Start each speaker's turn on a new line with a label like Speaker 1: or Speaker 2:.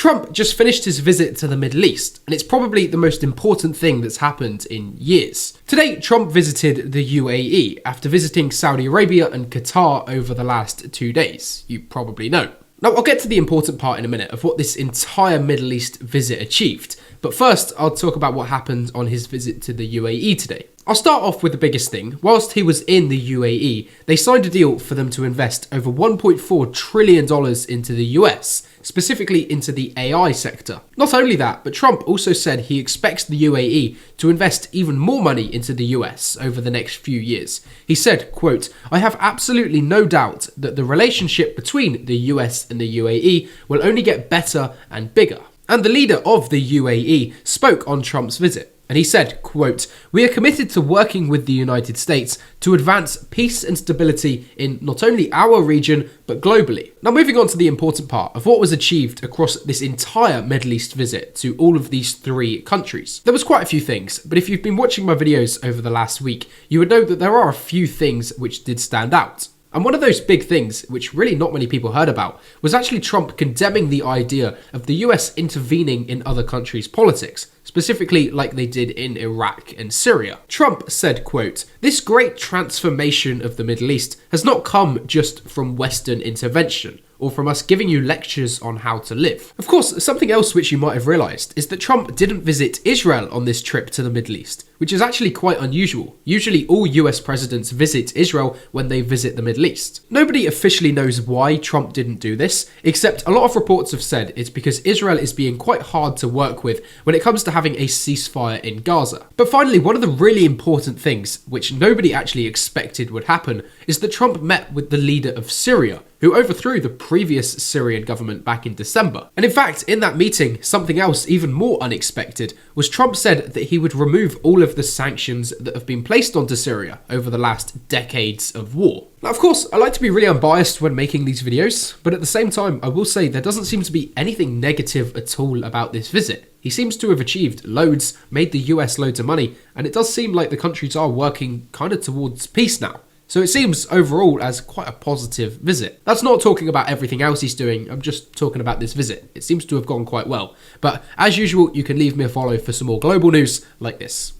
Speaker 1: Trump just finished his visit to the Middle East, and it's probably the most important thing that's happened in years. Today, Trump visited the UAE after visiting Saudi Arabia and Qatar over the last 2 days. You probably know. Now, I'll get to the important part in a minute of what this entire Middle East visit achieved, but first I'll talk about what happened on his visit to the UAE today. I'll start off with the biggest thing. Whilst he was in the UAE, they signed a deal for them to invest over $1.4 trillion into the US, specifically into the AI sector. Not only that, but Trump also said he expects the UAE to invest even more money into the US over the next few years. He said, quote, "I have absolutely no doubt that the relationship between the US and the UAE will only get better and bigger." And the leader of the UAE spoke on Trump's visit. And he said, quote, "We are committed to working with the United States to advance peace and stability in not only our region, but globally." Now, moving on to the important part of what was achieved across this entire Middle East visit to all of these 3 countries. There was quite a few things, but if you've been watching my videos over the last week, you would know that there are a few things which did stand out. And one of those big things, which really not many people heard about, was actually Trump condemning the idea of the US intervening in other countries' politics, specifically like they did in Iraq and Syria. Trump said, quote, "This great transformation of the Middle East has not come just from Western intervention, or from us giving you lectures on how to live." Of course, something else which you might have realised is that Trump didn't visit Israel on this trip to the Middle East, which is actually quite unusual. Usually all US presidents visit Israel when they visit the Middle East. Nobody officially knows why Trump didn't do this, except a lot of reports have said it's because Israel is being quite hard to work with when it comes to having a ceasefire in Gaza. But finally, one of the really important things, which nobody actually expected would happen, is that Trump met with the leader of Syria, who overthrew the previous Syrian government back in December. And in fact, in that meeting, something else even more unexpected was Trump said that he would remove all of the sanctions that have been placed onto Syria over the last decades of war. Now, of course, I like to be really unbiased when making these videos, but at the same time, I will say there doesn't seem to be anything negative at all about this visit. He seems to have achieved loads, made the US loads of money, and it does seem like the countries are working kind of towards peace now. So it seems overall as quite a positive visit. That's not talking about everything else he's doing, I'm just talking about this visit. It seems to have gone quite well. But as usual, you can leave me a follow for some more global news like this.